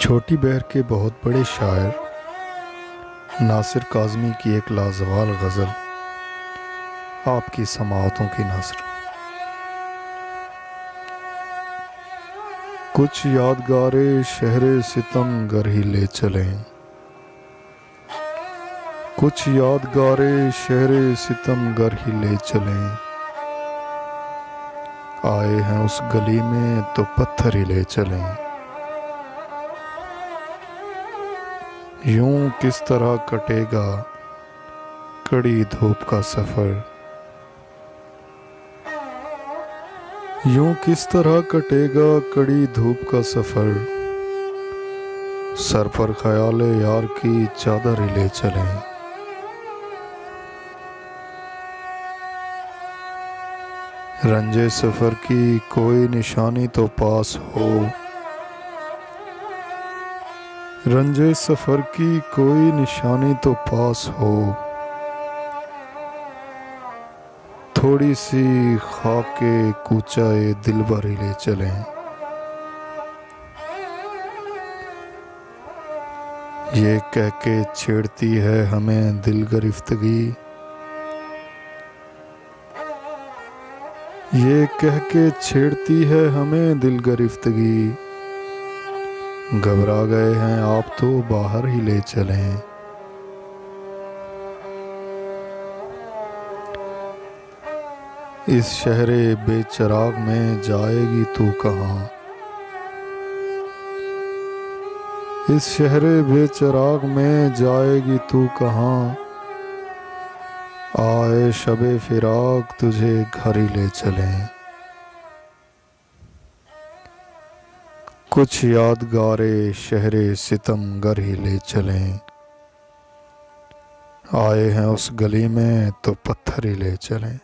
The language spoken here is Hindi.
छोटी बहर के बहुत बड़े शायर नासिर काज़मी की एक लाजवाल गज़ल आपकी समाअतों की नज़र। कुछ यादगारे शहरे सितम गर ही ले चलें, कुछ यादगारे शहरे सितम गर ही ले चलें। आए हैं उस गली में तो पत्थर ही ले चलें। यूं किस तरह कटेगा कड़ी धूप का सफ़र, यूं किस तरह कटेगा कड़ी धूप का सफ़र। सर पर ख्याले यार की चादर ही ले चलें। रंजे सफ़र की कोई निशानी तो पास हो, रंजे सफ़र की कोई निशानी तो पास हो। थोड़ी सी खाके कूचाए दिल भर ही ले चलें। ये कह के छेड़ती है हमें दिल गिरफ्तगी, ये कह के छेड़ती है हमें दिल गिरफ्तगी। घबरा गए हैं आप तो बाहर ही ले चलें। इस शहरे बेचराग में जाएगी तू कहाँ, इस शहरे बेचराग में जाएगी तू कहाँ। आए शबे फिराक तुझे घर ही ले चलें। कुछ यादगारे शहरे सितम गर ही ले चलें। आए हैं उस गली में तो पत्थर ही ले चलें।